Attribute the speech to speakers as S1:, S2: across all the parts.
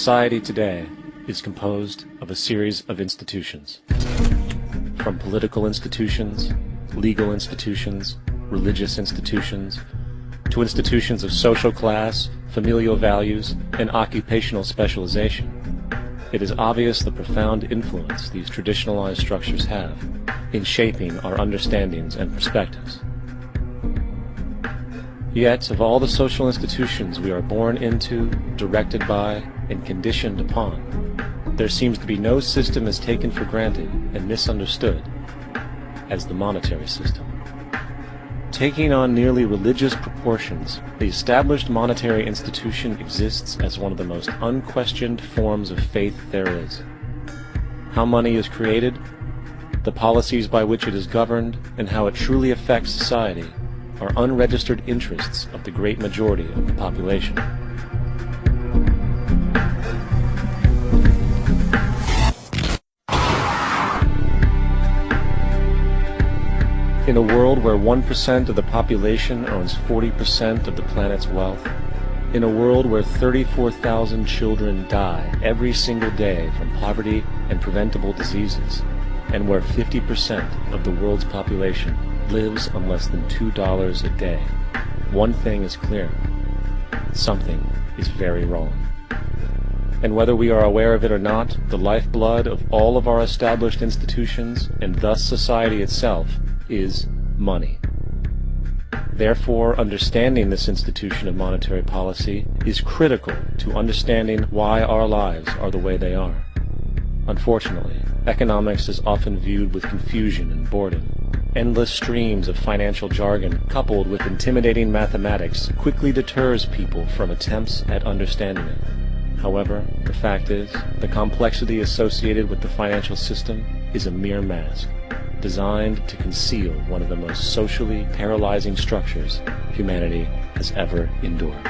S1: Society today is composed of a series of institutions. From political institutions, legal institutions, religious institutions, to institutions of social class, familial values, and occupational specialization. It is obvious the profound influence these traditionalized structures have in shaping our understandings and perspectives. Yet, of all the social institutions we are born into, directed by, and conditioned upon, there seems to be no system as taken for granted and misunderstood as the monetary system. Taking on nearly religious proportions, the established monetary institution exists as one of the most unquestioned forms of faith there is. How money is created, the policies by which it is governed, and how it truly affects society are unregistered interests of the great majority of the population. In a world where 1% of the population owns 40% of the planet's wealth, in a world where 34,000 children die every single day from poverty and preventable diseases, and where 50% of the world's population lives on less than $2 a day, one thing is clear: something is very wrong. And whether we are aware of it or not, the lifeblood of all of our established institutions, and thus society itself, is money. Therefore, understanding this institution of monetary policy is critical to understanding why our lives are the way they are. Unfortunately, economics is often viewed with confusion and boredom. Endless streams of financial jargon, coupled with intimidating mathematics, quickly deters people from attempts at understanding it. However, the fact is, the complexity associated with the financial system is a mere mask, designed to conceal one of the most socially paralyzing structures humanity has ever endured.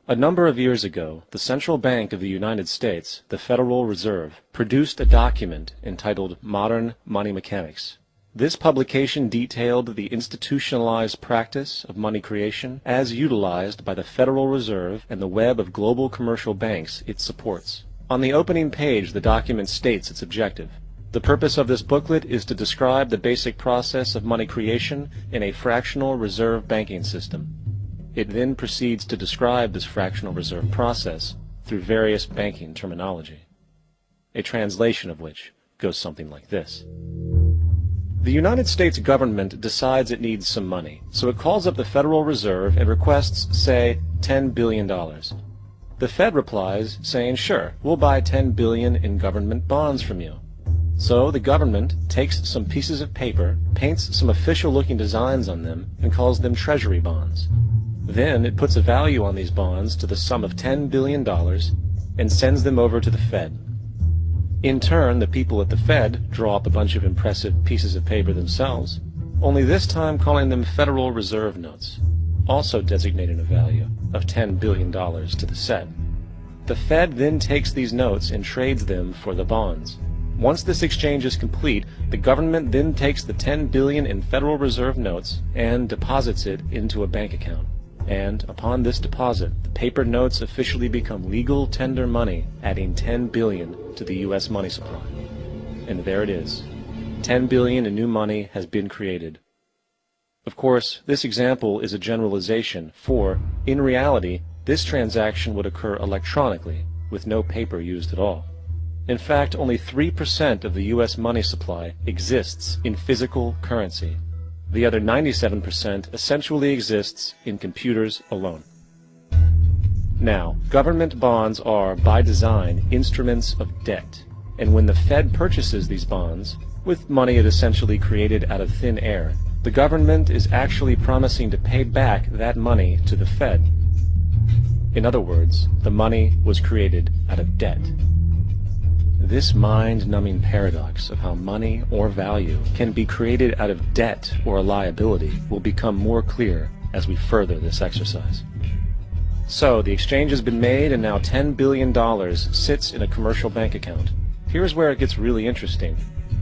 S1: A number of years ago, the Central Bank of the United States, the Federal Reserve, produced a document entitled Modern Money Mechanics. This publication detailed the institutionalized practice of money creation as utilized by the Federal Reserve and the web of global commercial banks it supports. On the opening page, the document states its objective. The purpose of this booklet is to describe the basic process of money creation in a fractional reserve banking system. It then proceeds to describe this fractional reserve process through various banking terminology, a translation of which goes something like this. The United States government decides it needs some money, so it calls up the Federal Reserve and requests, say, $10 billion. The Fed replies, saying, sure, we'll buy $10 billion in government bonds from you. So the government takes some pieces of paper, paints some official-looking designs on them, and calls them treasury bonds. Then it puts a value on these bonds to the sum of $10 billion and sends them over to the Fed. In turn, the people at the Fed draw up a bunch of impressive pieces of paper themselves, only this time calling them Federal Reserve notes, also designating a value of $10 billion to the set. The Fed then takes these notes and trades them for the bonds. Once this exchange is complete, the government then takes the $10 billion in Federal Reserve notes and deposits it into a bank account. And upon this deposit, the paper notes officially become legal tender money, adding $10 billion to the U.S. money supply. And there it is. $10 billion in new money has been created. Of course, this example is a generalization, for, in reality, this transaction would occur electronically, with no paper used at all. In fact, only 3% of the U.S. money supply exists in physical currency. The other 97% essentially exists in computers alone. Now, government bonds are, by design, instruments of debt, and when the Fed purchases these bonds, with money it essentially created out of thin air, the government is actually promising to pay back that money to the Fed. In other words, the money was created out of debt. This mind-numbing paradox of how money or value can be created out of debt or a liability will become more clear as we further this exercise. So, the exchange has been made and now $10 billion sits in a commercial bank account. Here's where it gets really interesting.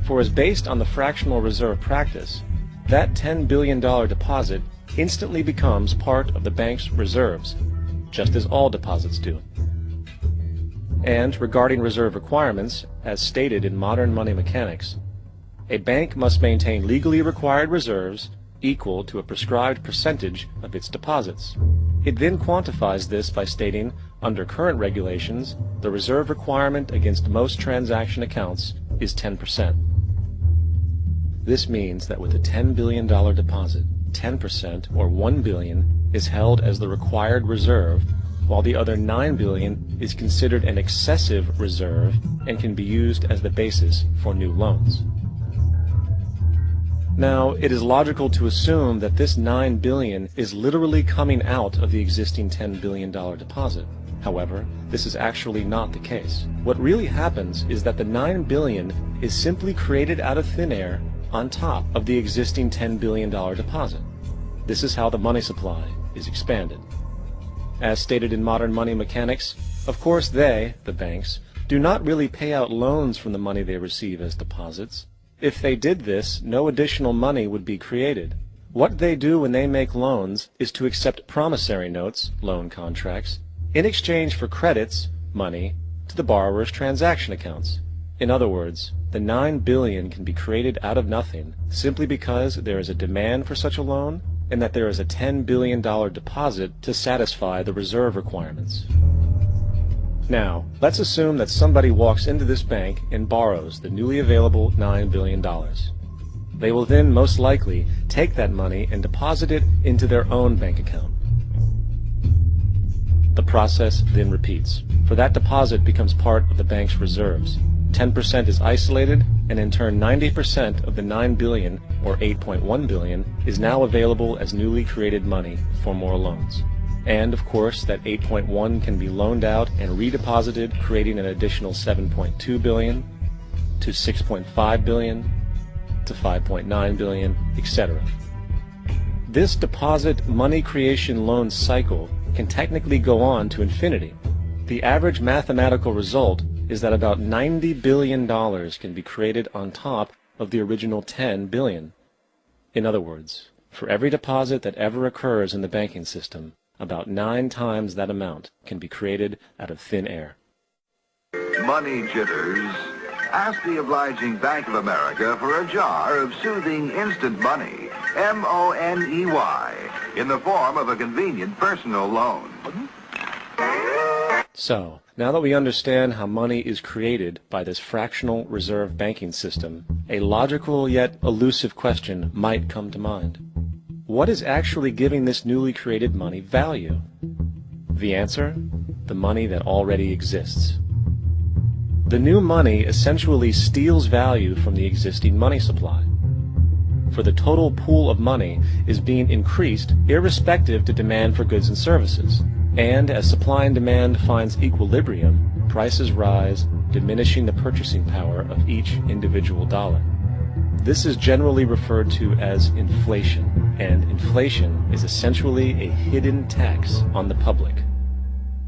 S1: For as based on the fractional reserve practice, that $10 billion deposit instantly becomes part of the bank's reserves, just as all deposits do. And regarding reserve requirements, as stated in modern money mechanics, a bank must maintain legally required reserves equal to a prescribed percentage of its deposits. It then quantifies this by stating, under current regulations, the reserve requirement against most transaction accounts is 10%. This means that with a $10 billion deposit, 10% or $1 billion is held as the required reserve, while the other $9 billion is considered an excessive reserve and can be used as the basis for new loans. Now, it is logical to assume that this $9 billion is literally coming out of the existing $10 billion deposit. However, this is actually not the case. What really happens is that the $9 billion is simply created out of thin air on top of the existing $10 billion deposit. This is how the money supply is expanded. As stated in modern money mechanics, of course they, the banks, do not really pay out loans from the money they receive as deposits. If they did this, no additional money would be created. What they do when they make loans is to accept promissory notes, loan contracts, in exchange for credits, money, to the borrower's transaction accounts. In other words, the $9 billion can be created out of nothing simply because there is a demand for such a loan and that there is a $10 billion deposit to satisfy the reserve requirements. Now, let's assume that somebody walks into this bank and borrows the newly available $9 billion. They will then most likely take that money and deposit it into their own bank account. The process then repeats, for that deposit becomes part of the bank's reserves. 10% is isolated, and in turn 90% of the $9 billion, or $8.1 billion, is now available as newly created money for more loans. And, of course, that 8.1 can be loaned out and redeposited, creating an additional 7.2 billion, to 6.5 billion, to 5.9 billion, etc. This deposit money creation loan cycle can technically go on to infinity. The average mathematical result is that about $90 billion can be created on top of the original 10 billion. In other words, for every deposit that ever occurs in the banking system, about 9 times that amount can be created out of thin air.
S2: Money jitters. Ask the obliging Bank of America for a jar of soothing instant money, M-O-N-E-Y, in the form of a convenient personal loan.
S1: So, now that we understand how money is created by this fractional reserve banking system, a logical yet elusive question might come to mind. What is actually giving this newly created money value? The answer? The money that already exists. The new money essentially steals value from the existing money supply. For the total pool of money is being increased irrespective to demand for goods and services. And as supply and demand finds equilibrium, prices rise, diminishing the purchasing power of each individual dollar. This is generally referred to as inflation, and inflation is essentially a hidden tax on the public.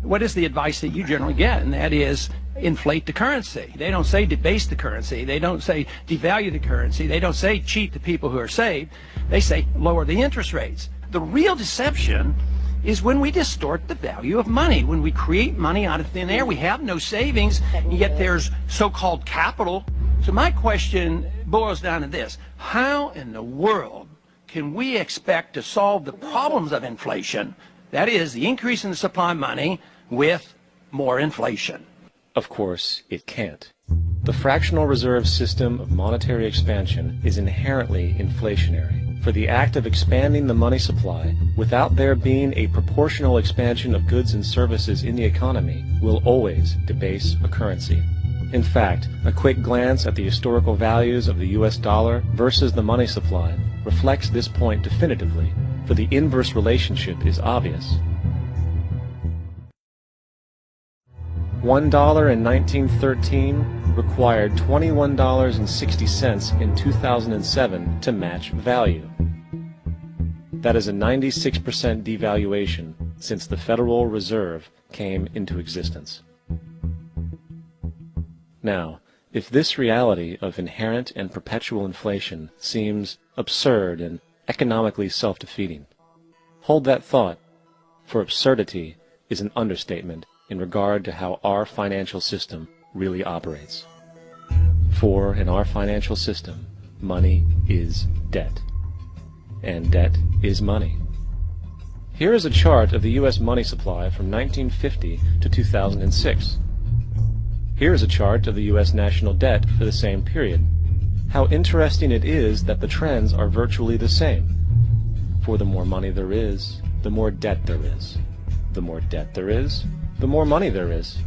S3: What is the advice that you generally get? And that is, inflate the currency. They don't say debase the currency. They don't say devalue the currency. They don't say cheat the people who are saved. They say lower the interest rates. The real deception is when we distort the value of money. When we create money out of thin air, we have no savings, and yet there's so-called capital. So my question boils down to this: how in the world can we expect to solve the problems of inflation, that is, the increase in the supply of money, with more inflation?
S1: Of course, it can't. The fractional reserve system of monetary expansion is inherently inflationary. For the act of expanding the money supply, without there being a proportional expansion of goods and services in the economy, will always debase a currency. In fact, a quick glance at the historical values of the US dollar versus the money supply reflects this point definitively, for the inverse relationship is obvious. $1 in 1913 required $21.60 in 2007 to match value. That is a 96% devaluation since the Federal Reserve came into existence. Now, if this reality of inherent and perpetual inflation seems absurd and economically self-defeating, hold that thought, for absurdity is an understatement in regard to how our financial system really operates. For in our financial system, money is debt, and debt is money. Here is a chart of the U.S. money supply from 1950 to 2006. Here is a chart of the U.S. national debt for the same period. How interesting it is that the trends are virtually the same. For the more money there is, the more debt there is. The more debt there is, the more money there is.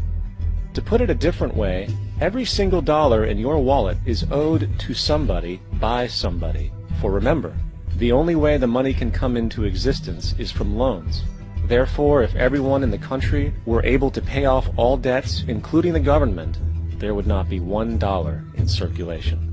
S1: To put it a different way, every single dollar in your wallet is owed to somebody by somebody. For remember, the only way the money can come into existence is from loans. Therefore, if everyone in the country were able to pay off all debts, including the government, there would not be $1 in circulation.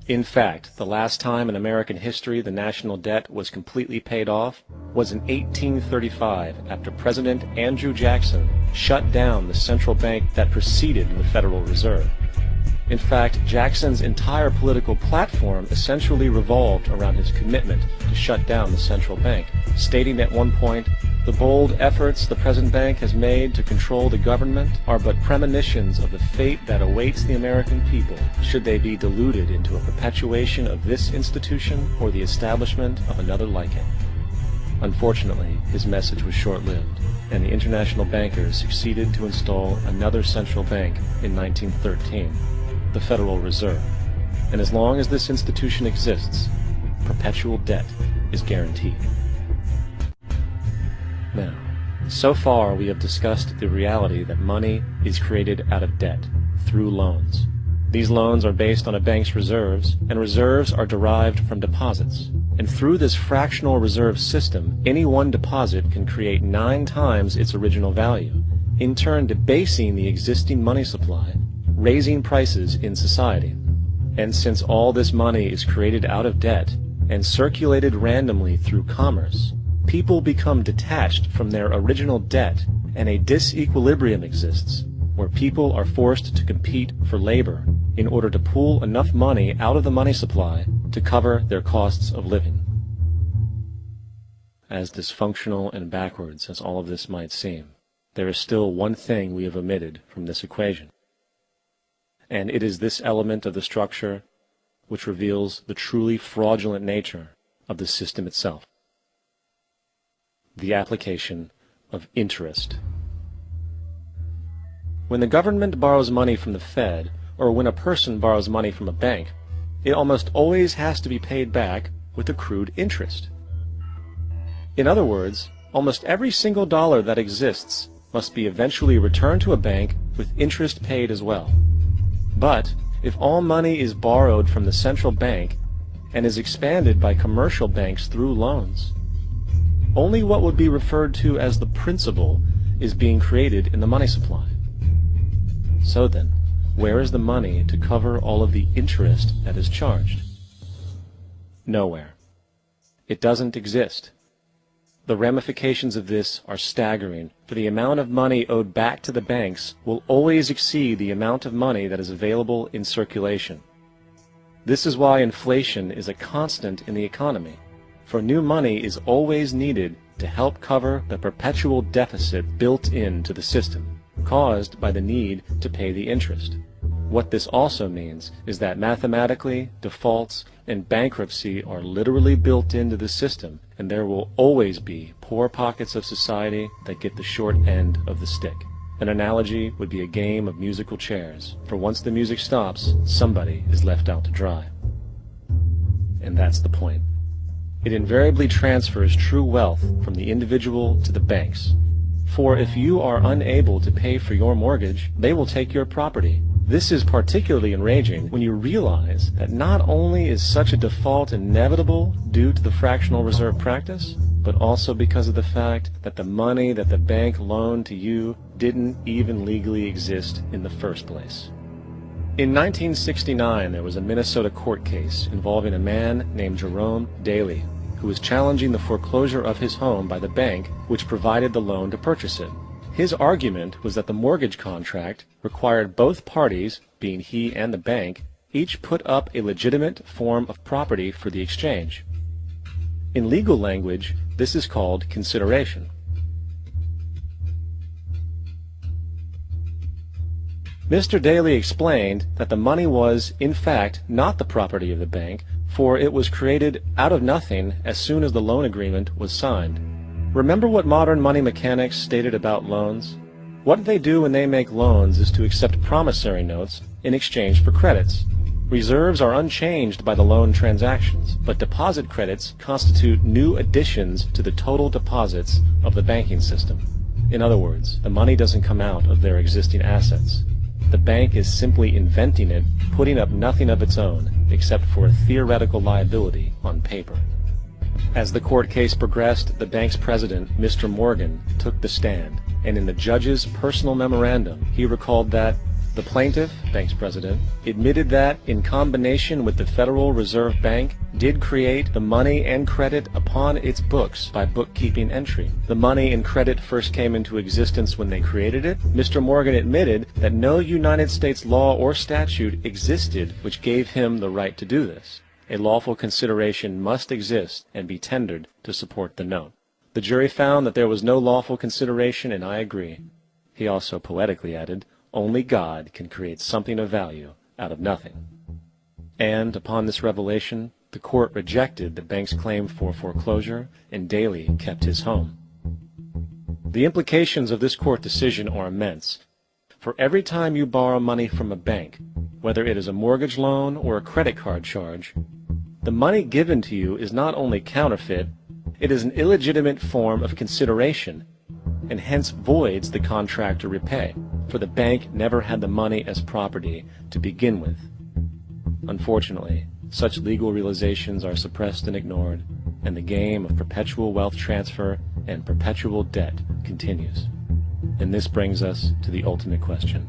S1: In fact, the last time in American history the national debt was completely paid off was in 1835 after President Andrew Jackson shut down the central bank that preceded the Federal Reserve. In fact, Jackson's entire political platform essentially revolved around his commitment to shut down the central bank, stating at one point, "The bold efforts the present bank has made to control the government are but premonitions of the fate that awaits the American people should they be deluded into a perpetuation of this institution or the establishment of another like it." Unfortunately, his message was short-lived, and the international bankers succeeded to install another central bank in 1913, the Federal Reserve. And as long as this institution exists, perpetual debt is guaranteed. Now, so far we have discussed the reality that money is created out of debt, through loans. These loans are based on a bank's reserves, and reserves are derived from deposits. And through this fractional reserve system, any one deposit can create 9 times its original value, in turn debasing the existing money supply, raising prices in society. And since all this money is created out of debt and circulated randomly through commerce, people become detached from their original debt, and a disequilibrium exists, where people are forced to compete for labor in order to pull enough money out of the money supply to cover their costs of living. As dysfunctional and backwards as all of this might seem, there is still one thing we have omitted from this equation. And it is this element of the structure which reveals the truly fraudulent nature of the system itself: the application of interest. When the government borrows money from the Fed, or when a person borrows money from a bank, it almost always has to be paid back with accrued interest. In other words, almost every single dollar that exists must be eventually returned to a bank with interest paid as well. But if all money is borrowed from the central bank and is expanded by commercial banks through loans, only what would be referred to as the principal is being created in the money supply. So then, where is the money to cover all of the interest that is charged? Nowhere. It doesn't exist. The ramifications of this are staggering, for the amount of money owed back to the banks will always exceed the amount of money that is available in circulation. This is why inflation is a constant in the economy, for new money is always needed to help cover the perpetual deficit built into the system, caused by the need to pay the interest. What this also means is that mathematically, defaults and bankruptcy are literally built into the system, and there will always be poor pockets of society that get the short end of the stick. An analogy would be a game of musical chairs, for once the music stops, somebody is left out to dry. And that's the point. It invariably transfers true wealth from the individual to the banks. For if you are unable to pay for your mortgage, they will take your property. This is particularly enraging when you realize that not only is such a default inevitable due to the fractional reserve practice, but also because of the fact that the money that the bank loaned to you didn't even legally exist in the first place. In 1969, there was a Minnesota court case involving a man named Jerome Daly, who was challenging the foreclosure of his home by the bank which provided the loan to purchase it. His argument was that the mortgage contract required both parties, being he and the bank, each put up a legitimate form of property for the exchange. In legal language, this is called consideration. Mr. Daly explained that the money was, in fact, not the property of the bank, for it was created out of nothing as soon as the loan agreement was signed. Remember what modern money mechanics stated about loans? What they do when they make loans is to accept promissory notes in exchange for credits. Reserves are unchanged by the loan transactions, but deposit credits constitute new additions to the total deposits of the banking system. In other words, the money doesn't come out of their existing assets. The bank is simply inventing it, putting up nothing of its own, except for a theoretical liability on paper. As the court case progressed, the bank's president, Mr. Morgan, took the stand, and in the judge's personal memorandum, he recalled that the plaintiff, bank's president, admitted that, in combination with the Federal Reserve Bank, did create the money and credit upon its books by bookkeeping entry. The money and credit first came into existence when they created it. Mr. Morgan admitted that no United States law or statute existed which gave him the right to do this. A lawful consideration must exist and be tendered to support the note. The jury found that there was no lawful consideration, and I agree. He also poetically added, "Only God can create something of value out of nothing." And upon this revelation, the court rejected the bank's claim for foreclosure, and Daly kept his home. The implications of this court decision are immense. For every time you borrow money from a bank, whether it is a mortgage loan or a credit card charge, the money given to you is not only counterfeit, it is an illegitimate form of consideration, and hence voids the contract to repay, for the bank never had the money as property to begin with. Unfortunately, such legal realizations are suppressed and ignored, and the game of perpetual wealth transfer and perpetual debt continues. And this brings us to the ultimate question: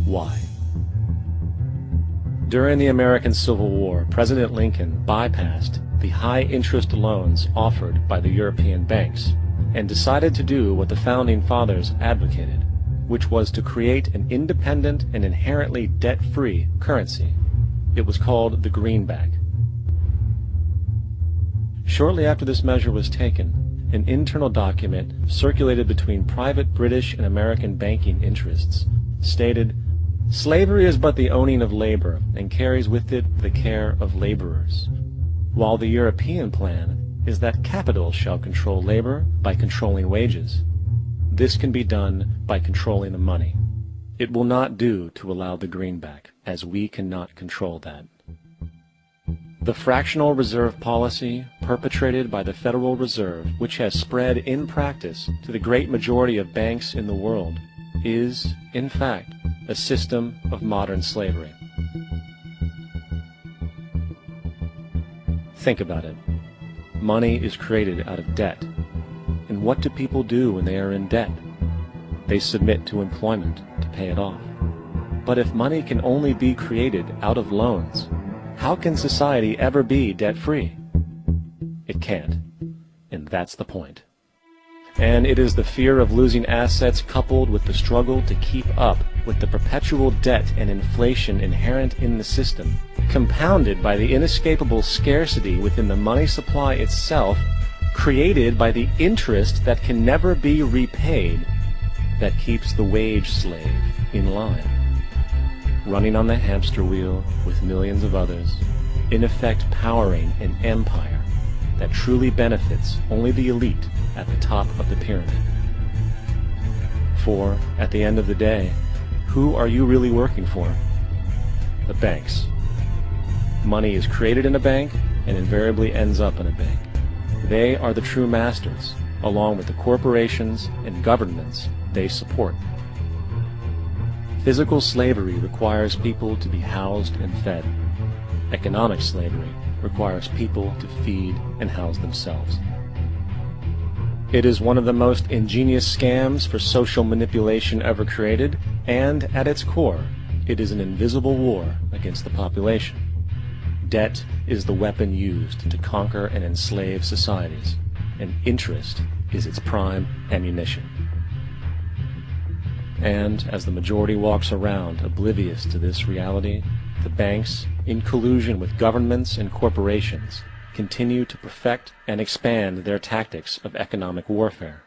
S1: why? During the American Civil War, President Lincoln bypassed the high-interest loans offered by the European banks and decided to do what the Founding Fathers advocated, which was to create an independent and inherently debt-free currency. It was called the greenback. Shortly after this measure was taken, an internal document circulated between private British and American banking interests stated, "Slavery is but the owning of labor, and carries with it the care of laborers, while the European plan is that capital shall control labor by controlling wages. This can be done by controlling the money. It will not do to allow the greenback, as we cannot control that." The fractional reserve policy perpetrated by the Federal Reserve, which has spread in practice to the great majority of banks in the world, is, in fact, a system of modern slavery. Think about it. Money is created out of debt. And what do people do when they are in debt? They submit to employment to pay it off. But if money can only be created out of loans, how can society ever be debt-free? It can't. And that's the point. And it is the fear of losing assets coupled with the struggle to keep up with the perpetual debt and inflation inherent in the system, compounded by the inescapable scarcity within the money supply itself, created by the interest that can never be repaid, that keeps the wage slave in line, running on the hamster wheel with millions of others, in effect powering an empire that truly benefits only the elite at the top of the pyramid. For, at the end of the day, who are you really working for? The banks. Money is created in a bank and invariably ends up in a bank. They are the true masters, along with the corporations and governments they support. Physical slavery requires people to be housed and fed. Economic slavery requires people to feed and house themselves. It is one of the most ingenious scams for social manipulation ever created, and at its core, it is an invisible war against the population. Debt is the weapon used to conquer and enslave societies, and interest is its prime ammunition. And as the majority walks around oblivious to this reality, the banks, in collusion with governments and corporations, continue to perfect and expand their tactics of economic warfare,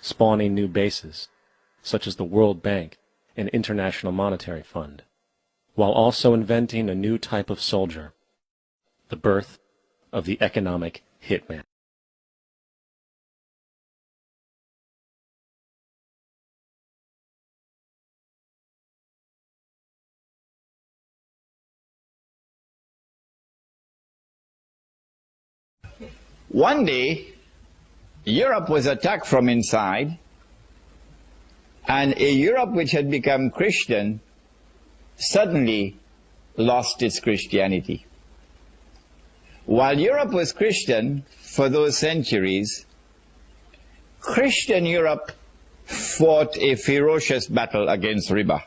S1: spawning new bases, such as the World Bank and International Monetary Fund, while also inventing a new type of soldier, the birth of the economic hitman.
S4: One day, Europe was attacked from inside, and a Europe which had become Christian suddenly lost its Christianity. While Europe was Christian for those centuries, Christian Europe fought a ferocious battle against riba.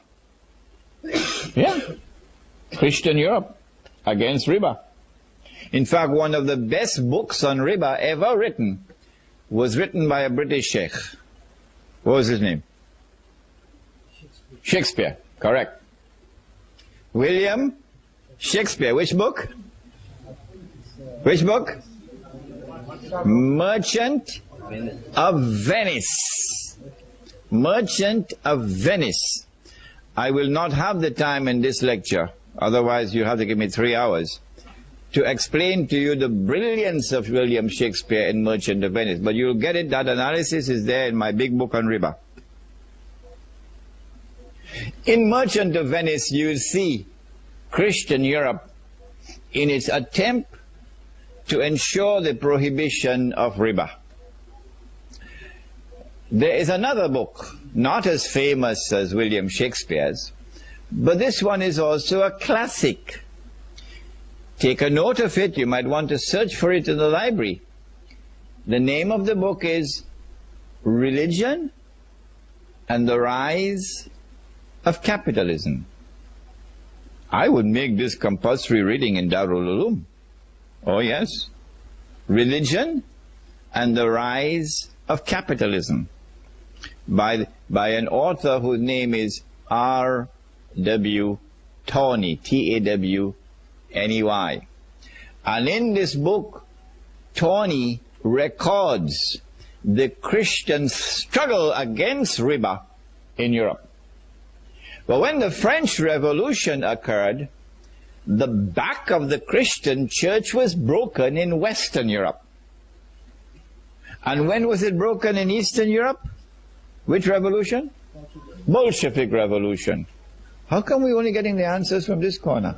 S4: Yeah, Christian Europe against riba. In fact, one of the best books on riba ever written was written by a British sheikh. What was his name? Shakespeare, correct. William Shakespeare. Which book? Which book? Merchant of Venice. Merchant of Venice. I will not have the time in this lecture, otherwise you have to give me 3 hours, to explain to you the brilliance of William Shakespeare in Merchant of Venice. But you'll get it, that analysis is there in my big book on riba. In Merchant of Venice, you see Christian Europe in its attempt to ensure the prohibition of riba. There is another book, not as famous as William Shakespeare's, but this one is also a classic. Take a note of it. You might want to search for it in the library. The name of the book is Religion and the Rise of Capitalism. I would make this compulsory reading in Darul Uloom. Oh yes. Religion and the Rise of Capitalism by an author whose name is R.W. Tawney, T-A-W-N-E-Y. And in this book, Tawney records the Christian struggle against riba in Europe. But when the French Revolution occurred, the back of the Christian church was broken in Western Europe. And when was it broken in Eastern Europe? Which revolution? Bolshevik Revolution. How come we're only getting the answers from this corner?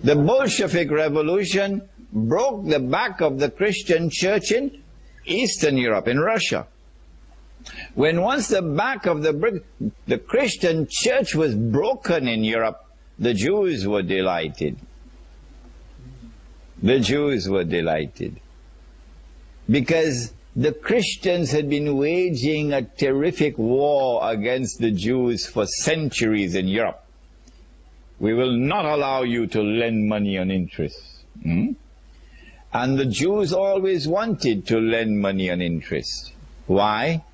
S4: The Bolshevik Revolution broke the back of the Christian church in Eastern Europe, in Russia. When once the back of the Christian church was broken in Europe, the Jews were delighted. The Jews were delighted. Because the Christians had been waging a terrific war against the Jews for centuries in Europe. We will not allow you to lend money on interest. And the Jews always wanted to lend money on interest. Why?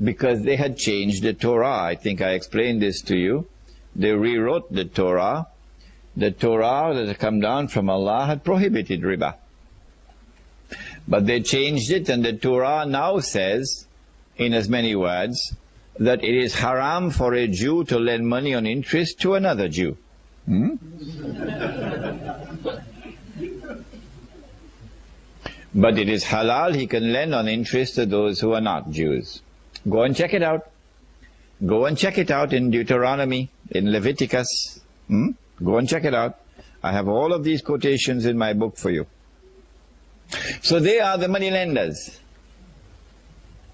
S4: Because they had changed the Torah. I think I explained this to you. They rewrote the Torah. The Torah that had come down from Allah had prohibited riba. But they changed it, and the Torah now says, in as many words, that it is haram for a Jew to lend money on interest to another Jew. But it is halal, he can lend on interest to those who are not Jews. Go and check it out. Go and check it out in Deuteronomy, in Leviticus. Go and check it out. I have all of these quotations in my book for you. So they are the money lenders.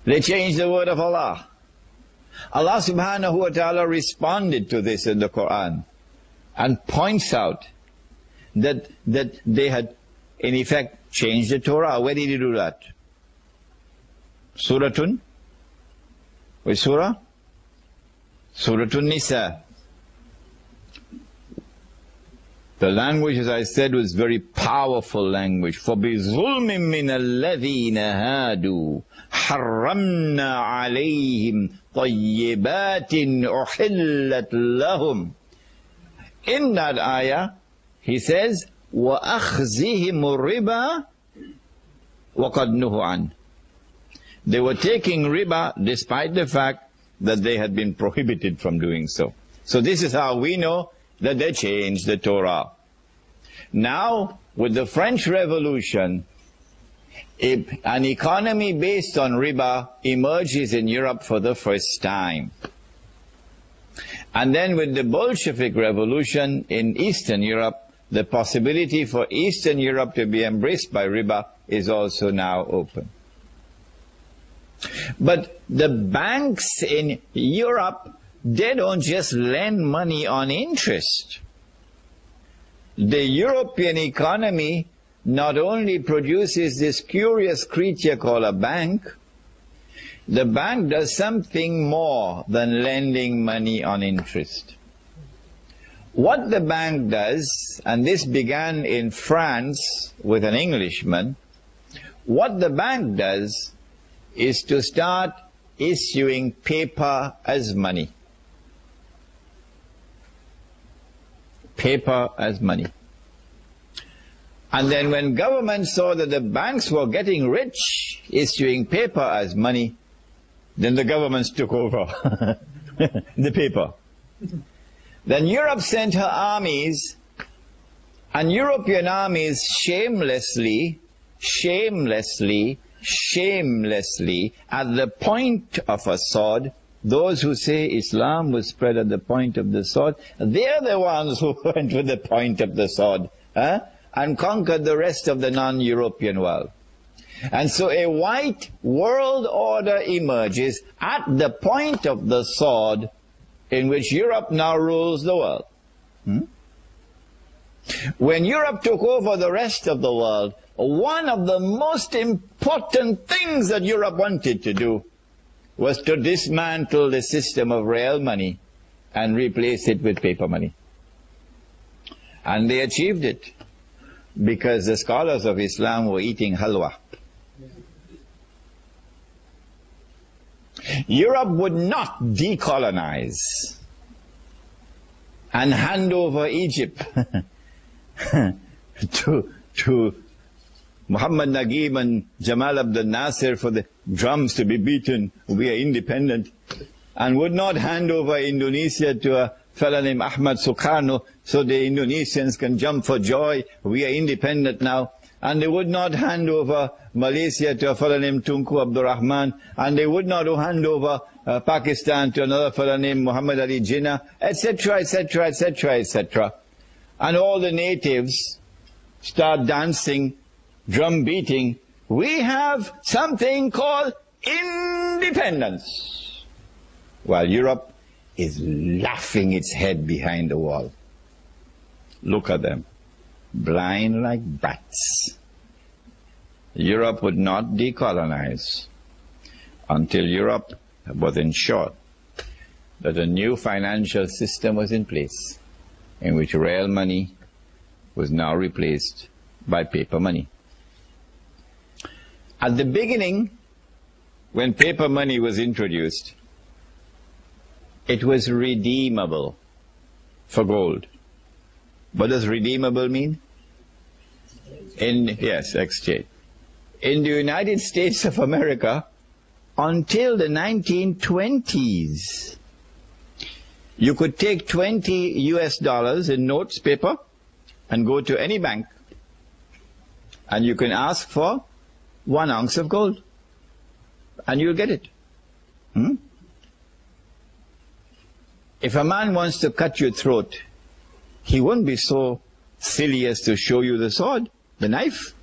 S4: They changed the word of Allah. Allah subhanahu wa ta'ala responded to this in the Quran and points out that they had in effect changed the Torah. Where did he do that? Suratun? Which surah? Suratun Nisa. The language, as I said, was very powerful language. فَبِظُلْمٍ مِّنَ الَّذِينَ هَادُوا حَرَّمْنَا عَلَيْهِمْ طَيِّبَاتٍ أُحِلَّتْ لَهُمْ. In that ayah, he says, وَأَخْذِهِمُ الرِّبَا وَقَدْ نُهُوا عَنْهُ. They were taking riba despite the fact that they had been prohibited from doing so. So this is how we know that they changed the Torah. Now, with the French Revolution, an economy based on riba emerges in Europe for the first time. And then with the Bolshevik Revolution in Eastern Europe, the possibility for Eastern Europe to be embraced by riba is also now open. But the banks in Europe, they don't just lend money on interest. The European economy not only produces this curious creature called a bank, the bank does something more than lending money on interest. What the bank does, and this began in France with an Englishman, what the bank does is to start issuing paper as money. Paper as money. And then when government saw that the banks were getting rich issuing paper as money, then the governments took over the paper. Then Europe sent her armies, and European armies shamelessly, at the point of a sword, those who say Islam was spread at the point of the sword, they're the ones who went with the point of the sword, and conquered the rest of the non-European world. And so a white world order emerges at the point of the sword, in which Europe now rules the world. When Europe took over the rest of the world, one of the most important things that Europe wanted to do was to dismantle the system of real money and replace it with paper money. And they achieved it because the scholars of Islam were eating halwa. Europe would not decolonize and hand over Egypt to Muhammad Naguib and Jamal Abdel Nasser for the drums to be beaten, we are independent, and would not hand over Indonesia to a fellow named Ahmad Sukarno so the Indonesians can jump for joy, we are independent now. And they would not hand over Malaysia to a fellow named Tunku Abdul Rahman, and they would not hand over Pakistan to another fellow named Muhammad Ali Jinnah, etc., etc., etc., etc. And all the natives start dancing, drum beating. We have something called independence. While Europe is laughing its head behind the wall. Look at them. Blind like bats. Europe would not decolonize until Europe was ensured that a new financial system was in place in which real money was now replaced by paper money. At the beginning, when paper money was introduced, it was redeemable for gold. What does redeemable mean? Yes, exchange. In the United States of America, until the 1920s, you could take $20 US in notes paper and go to any bank, and you can ask for 1 ounce of gold, and you'll get it. If a man wants to cut your throat, he won't be so silly as to show you the sword, the knife.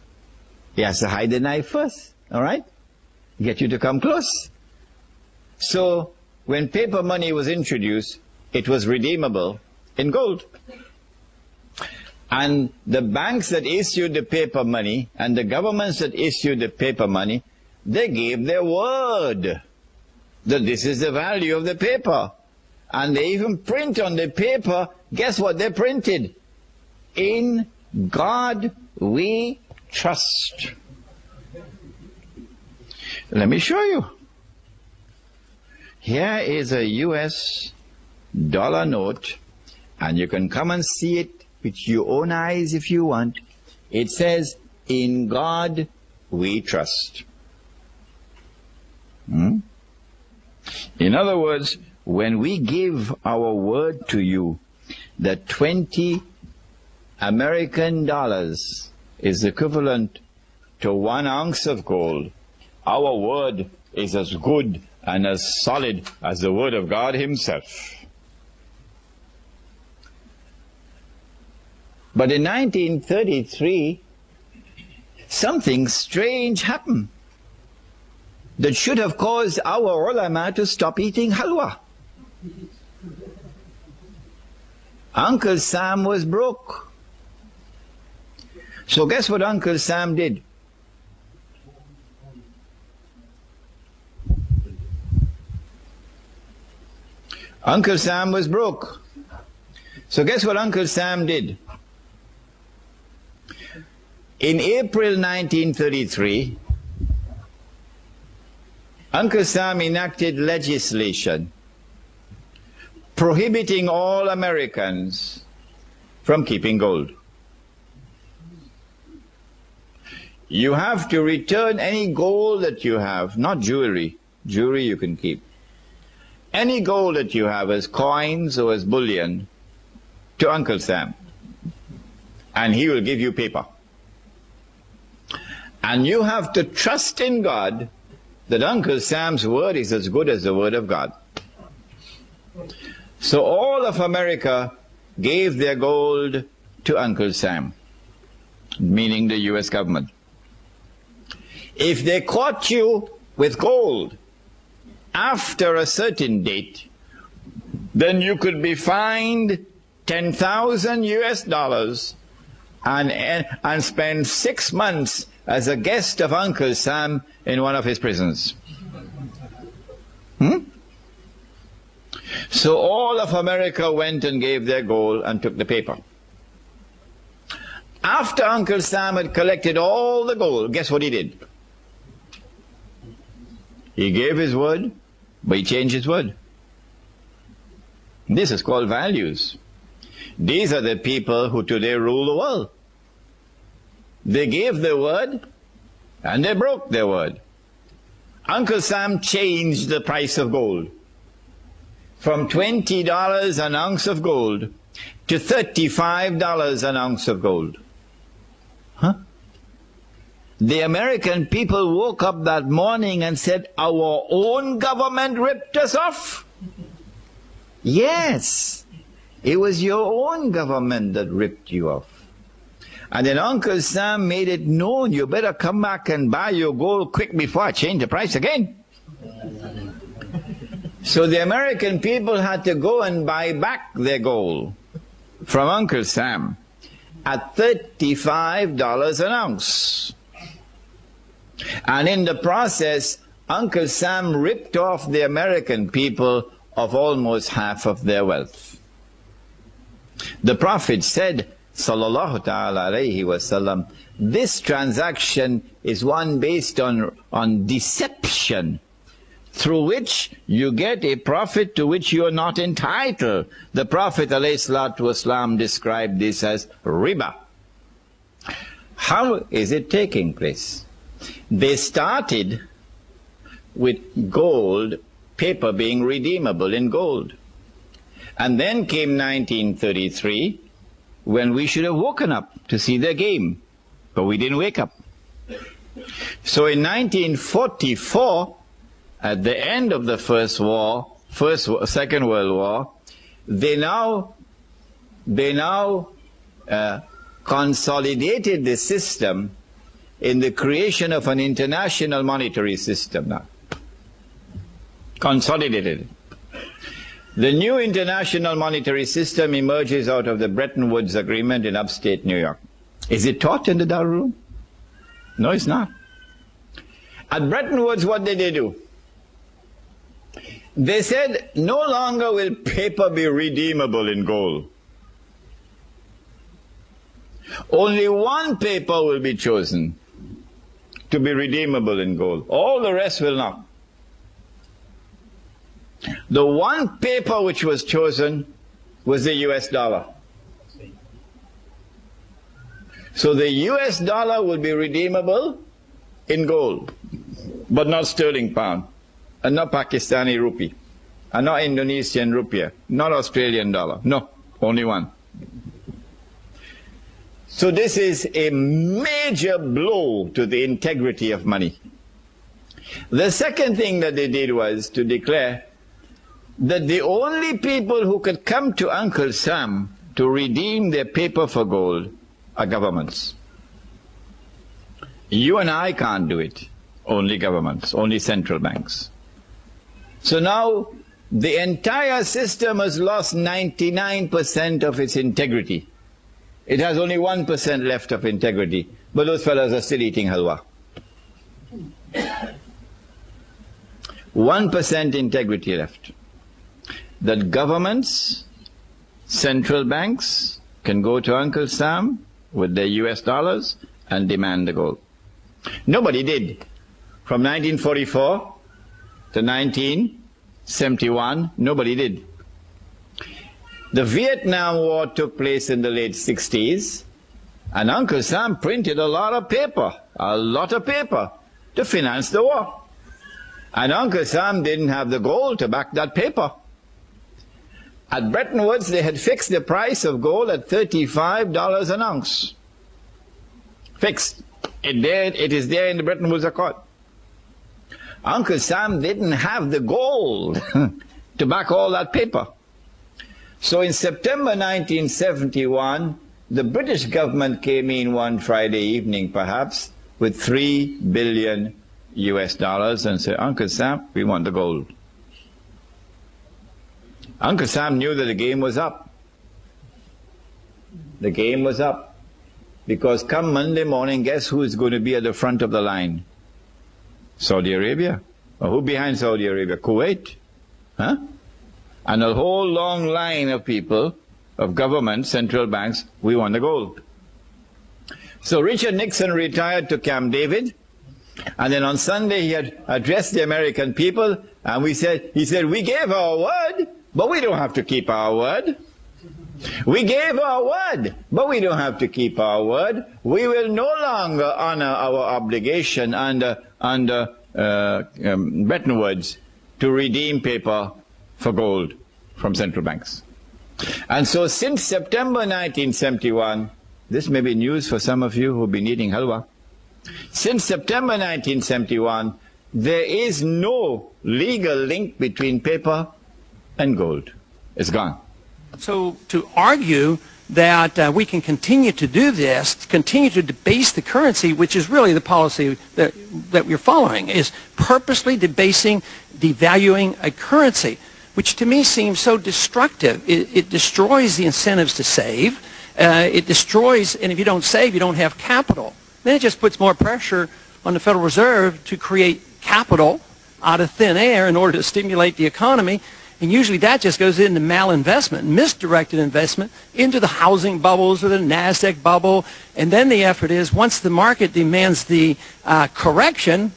S4: He has to hide the knife first, all right? Get you to come close. So, when paper money was introduced, it was redeemable in gold. And the banks that issued the paper money and the governments that issued the paper money they gave their word that this is the value of the paper. And they even print on the paper, guess what they printed? In God we trust. Let me show you. Here is a US dollar note, and you can come and see it with your own eyes if you want. It says, in God we trust. In other words, when we give our word to you that 20 American dollars is equivalent to 1 ounce of gold, our word is as good and as solid as the word of God himself. But in 1933, something strange happened that should have caused our ulama to stop eating halwa. Uncle Sam was broke. So guess what Uncle Sam did? Uncle Sam was broke. So guess what Uncle Sam did? In April 1933, Uncle Sam enacted legislation prohibiting all Americans from keeping gold. You have to return any gold that you have, not jewelry. Jewelry you can keep. Any gold that you have as coins or as bullion to Uncle Sam, and he will give you paper. And you have to trust in God that Uncle Sam's word is as good as the word of God. So all of America gave their gold to Uncle Sam, meaning the US government. If they caught you with gold after a certain date, then you could be fined 10,000 US dollars and spend 6 months as a guest of Uncle Sam in one of his prisons. So all of America went and gave their gold and took the paper. After Uncle Sam had collected all the gold, guess what he did? He gave his word, but he changed his word. This is called values. These are the people who today rule the world. They gave their word, and they broke their word. Uncle Sam changed the price of gold from $20 an ounce of gold to $35 an ounce of gold. The American people woke up that morning and said, our own government ripped us off. Yes, it was your own government that ripped you off. And then Uncle Sam made it known, you better come back and buy your gold quick before I change the price again. So the American people had to go and buy back their gold from Uncle Sam at $35 an ounce. And in the process, Uncle Sam ripped off the American people of almost half of their wealth. The Prophet said, sallallahu ta'ala alayhi wasallam, this transaction is one based on deception, through which you get a profit to which you are not entitled. The Prophet alayhi salatu wasalam described this as riba. How is it taking place? They started with gold, paper being redeemable in gold. And then came 1933, when we should have woken up to see their game. But we didn't wake up. So in 1944, at the end of the Second World War, they now consolidated the system in the creation of an international monetary system now. Consolidated. The new international monetary system emerges out of the Bretton Woods Agreement in upstate New York. Is it taught in the Darul Room? No, it's not. At Bretton Woods, what did they do? They said, no longer will paper be redeemable in gold. Only one paper will be chosen to be redeemable in gold. All the rest will not. The one paper which was chosen was the US dollar. So the US dollar will be redeemable in gold, but not sterling pound, and not Pakistani rupee, and not Indonesian rupiah, not Australian dollar. No, only one. So this is a major blow to the integrity of money. The second thing that they did was to declare that the only people who could come to Uncle Sam to redeem their paper for gold are governments. You and I can't do it. Only governments, only central banks. So now the entire system has lost 99% of its integrity. It has only 1% left of integrity, but those fellows are still eating halwa. 1% integrity left. That governments, central banks can go to Uncle Sam with their US dollars and demand the gold. Nobody did. From 1944 to 1971, nobody did. The Vietnam War took place in the late 60s, and Uncle Sam printed a lot of paper to finance the war. And Uncle Sam didn't have the gold to back that paper. At Bretton Woods, they had fixed the price of gold at $35 an ounce. Fixed. It is there in the Bretton Woods Accord. Uncle Sam didn't have the gold to back all that paper. So in September 1971, the British government came in one Friday evening, perhaps, with $3 billion and said, Uncle Sam, we want the gold. Uncle Sam knew that the game was up. The game was up. Because come Monday morning, guess who is going to be at the front of the line? Saudi Arabia. Or who behind Saudi Arabia? Kuwait. Huh? And a whole long line of people, of governments, central banks, we want the gold. So Richard Nixon retired to Camp David, and then on Sunday he had addressed the American people, and he said, we gave our word, but we don't have to keep our word. We gave our word, but we don't have to keep our word. We will no longer honor our obligation under Bretton Woods to redeem paper for gold from central banks. And so since September 1971, this may be news for some of you who've been eating halwa. Since September 1971, there is no legal link between paper and gold. It's gone.
S3: So to argue that we can continue to do this, continue to debase the currency, which is really the policy that we're following, is purposely debasing, devaluing a currency, which to me seems so destructive. It destroys the incentives to save. It destroys, and if you don't save, you don't have capital. Then it just puts more pressure on the Federal Reserve to create capital out of thin air in order to stimulate the economy. And usually that just goes into malinvestment, misdirected investment into the housing bubbles or the NASDAQ bubble. And then the effort is, once the market demands the correction,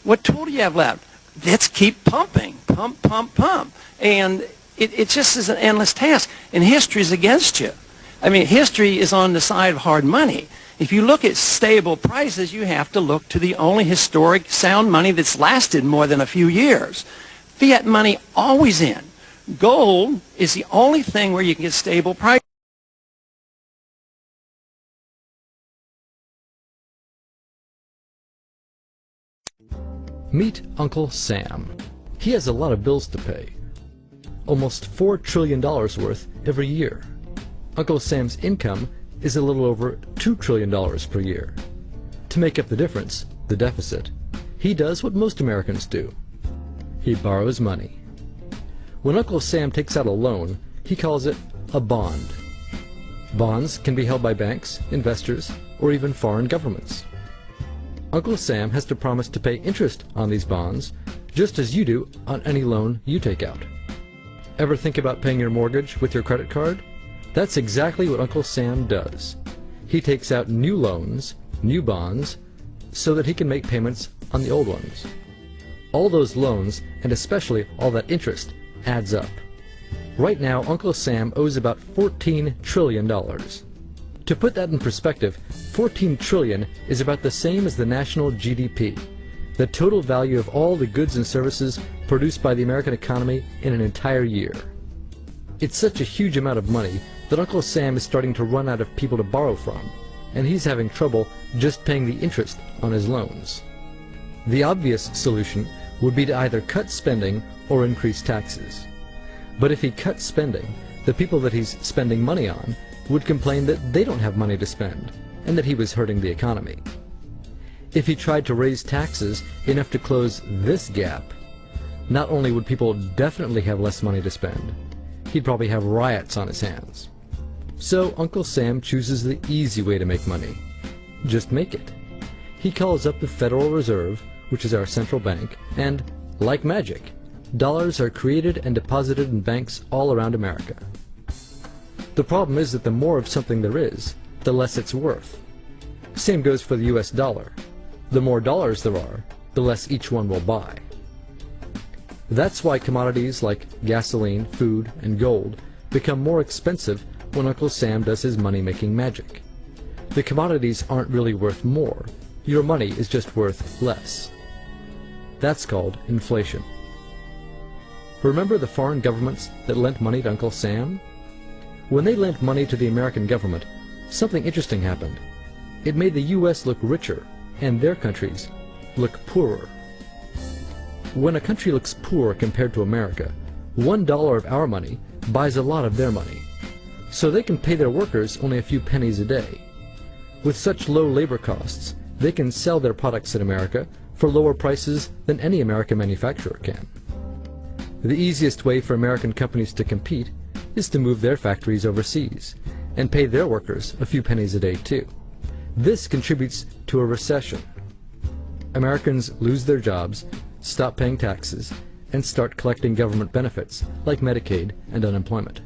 S3: what tool do you have left? Let's keep pumping, pump, pump, pump. And it just is an endless task. And history is against you. I mean, history is on the side of hard money. If you look at stable prices, you have to look to the only historic sound money that's lasted more than a few years. Fiat money always in. Gold is the only thing where you can get stable prices.
S5: Meet Uncle Sam. He has a lot of bills to pay. Almost $4 trillion worth every year. Uncle Sam's income is a little over $2 trillion per year. To make up the difference, the deficit, he does what most Americans do. He borrows money. When Uncle Sam takes out a loan, he calls it a bond. Bonds can be held by banks, investors, or even foreign governments. Uncle Sam has to promise to pay interest on these bonds, just as you do on any loan you take out. Ever think about paying your mortgage with your credit card? That's exactly what Uncle Sam does. He takes out new loans, new bonds, so that he can make payments on the old ones. All those loans, and especially all that interest, adds up. Right now, Uncle Sam owes about $14 trillion. To put that in perspective, 14 trillion is about the same as the national GDP, the total value of all the goods and services produced by the American economy in an entire year. It's such a huge amount of money that Uncle Sam is starting to run out of people to borrow from, and he's having trouble just paying the interest on his loans. The obvious solution would be to either cut spending or increase taxes. But if he cuts spending, the people that he's spending money on would complain that they don't have money to spend, and that he was hurting the economy. If he tried to raise taxes enough to close this gap, not only would people definitely have less money to spend, he'd probably have riots on his hands. So Uncle Sam chooses the easy way to make money. Just make it. He calls up the Federal Reserve, which is our central bank, and, like magic, dollars are created and deposited in banks all around America. The problem is that the more of something there is, the less it's worth. Same goes for the US dollar. The more dollars there are, the less each one will buy. That's why commodities like gasoline, food, and gold become more expensive when Uncle Sam does his money-making magic. The commodities aren't really worth more. Your money is just worth less. That's called inflation. Remember the foreign governments that lent money to Uncle Sam? When they lent money to the American government, something interesting happened. It made the U.S. look richer, and their countries look poorer. When a country looks poor compared to America, $1 of our money buys a lot of their money, so they can pay their workers only a few pennies a day. With such low labor costs, they can sell their products in America for lower prices than any American manufacturer can. The easiest way for American companies to compete is to move their factories overseas and pay their workers a few pennies a day too. This contributes to a recession. Americans lose their jobs, stop paying taxes, and start collecting government benefits like Medicaid and unemployment.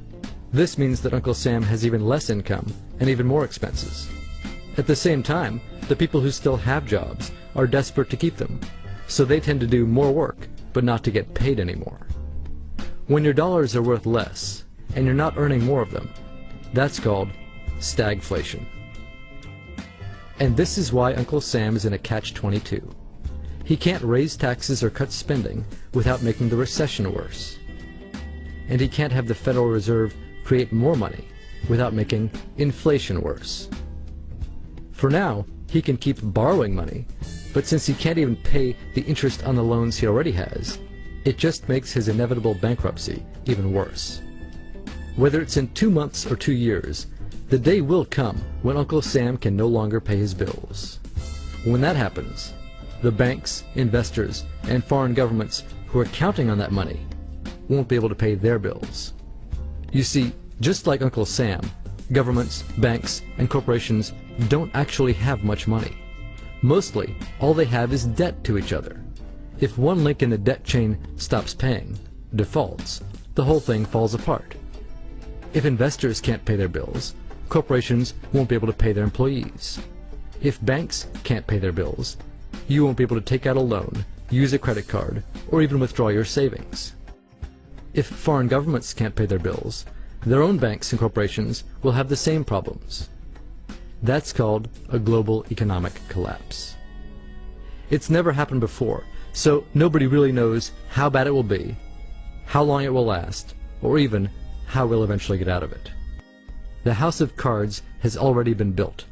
S5: This means that Uncle Sam has even less income and even more expenses. At the same time, the people who still have jobs are desperate to keep them, so they tend to do more work but not to get paid anymore. When your dollars are worth less and you're not earning more of them, that's called stagflation. And this is why Uncle Sam is in a catch-22. He can't raise taxes or cut spending without making the recession worse. And he can't have the Federal Reserve create more money without making inflation worse. For now, he can keep borrowing money, but since he can't even pay the interest on the loans he already has, it just makes his inevitable bankruptcy even worse. Whether it's in 2 months or 2 years, the day will come when Uncle Sam can no longer pay his bills. When that happens, the banks, investors, and foreign governments who are counting on that money won't be able to pay their bills. You see, just like Uncle Sam, governments, banks, and corporations don't actually have much money. Mostly, all they have is debt to each other. If one link in the debt chain stops paying, defaults, the whole thing falls apart. If investors can't pay their bills, corporations won't be able to pay their employees. If banks can't pay their bills, you won't be able to take out a loan, use a credit card, or even withdraw your savings. If foreign governments can't pay their bills, their own banks and corporations will have the same problems. That's called a global economic collapse. It's never happened before, so nobody really knows how bad it will be, how long it will last, or even how we'll eventually get out of it. The house of cards has already been built.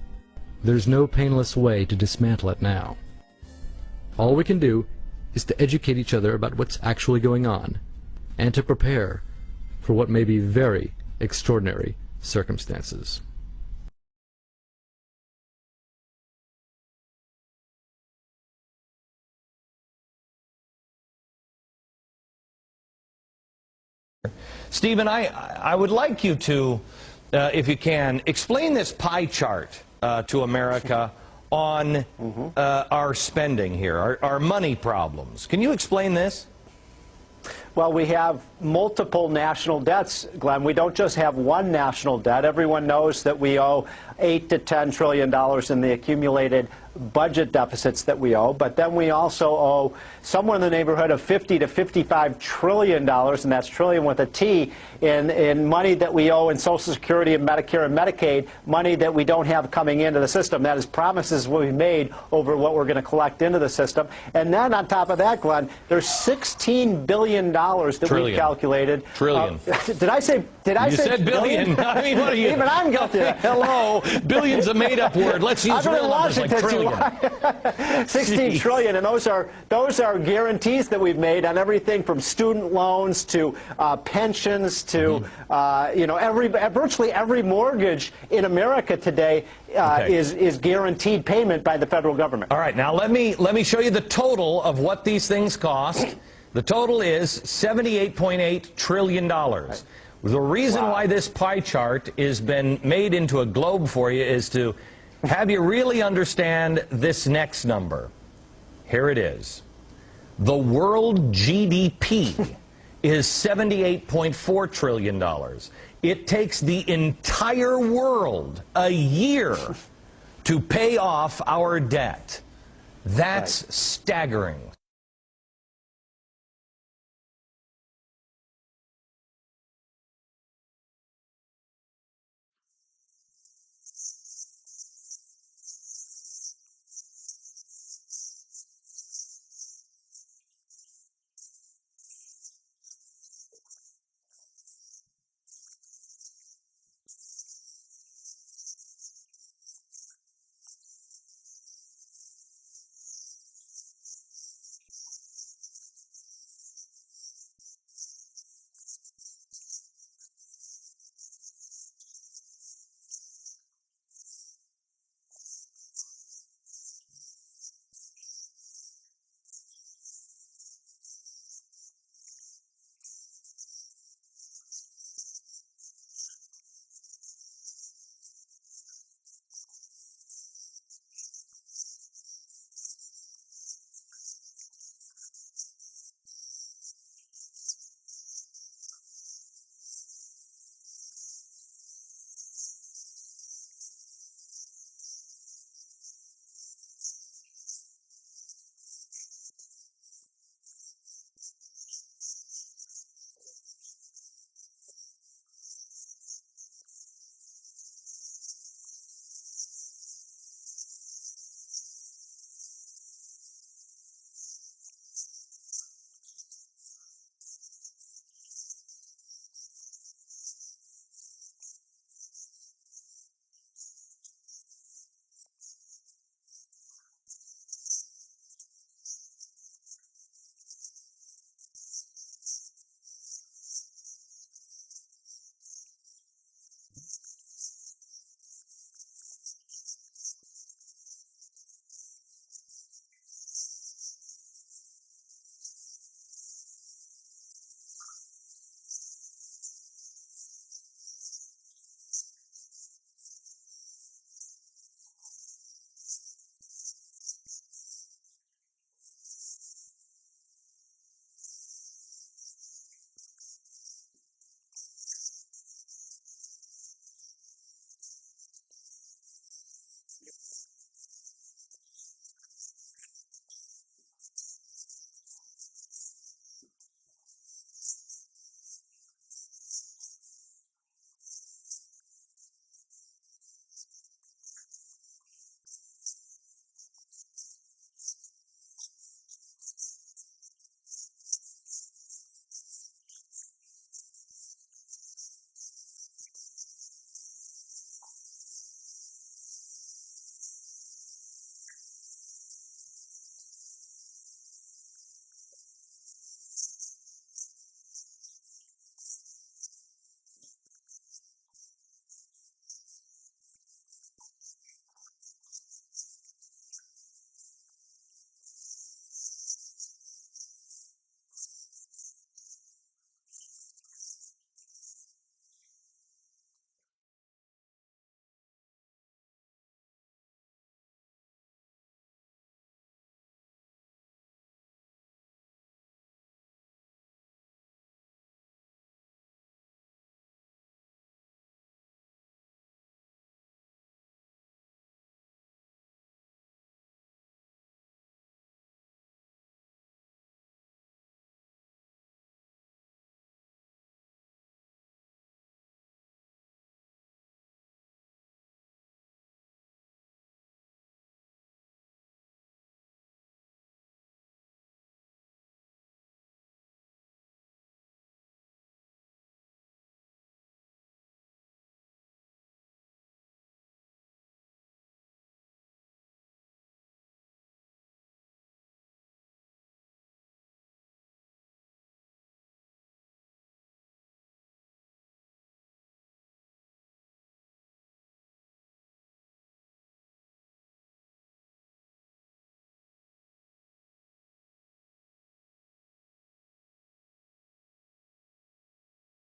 S5: There's no painless way to dismantle it now. All we can do is to educate each other about what's actually going on, and to prepare for what may be very extraordinary circumstances.
S6: Stephen, I would like you to, if you can, explain this pie chart to America on our spending here, our money problems. Can you explain this?
S7: Well, we have multiple national debts, Glenn. We don't just have one national debt. Everyone knows that we owe $8 to $10 trillion in the accumulated budget deficits that we owe, but then we also owe somewhere in the neighborhood of $50 to $55 trillion, and that's trillion with a T, in money that we owe in Social Security and Medicare and Medicaid, money that we don't have coming into the system. That is promises we've made over what we're going to collect into the system. And then on top of that, Glenn, there's $16 billion that we've calculated.
S6: Trillion.
S7: Did I say
S6: You said billion. I mean, what are you?
S7: Even I'm guilty.
S6: Hello. Billion's a made-up word. Let's use real numbers like trillion.
S7: 16 trillion, and those are guarantees that we've made on everything from student loans to pensions to virtually every mortgage in America today is guaranteed payment by the federal government.
S6: All right, now let me show you the total of what these things cost. The total is $78.8 trillion. Right. The reason why this pie chart has been made into a globe for you is to have you really understand this next number. Here it is. The world GDP is $78.4 trillion. It takes the entire world a year to pay off our debt. That's staggering.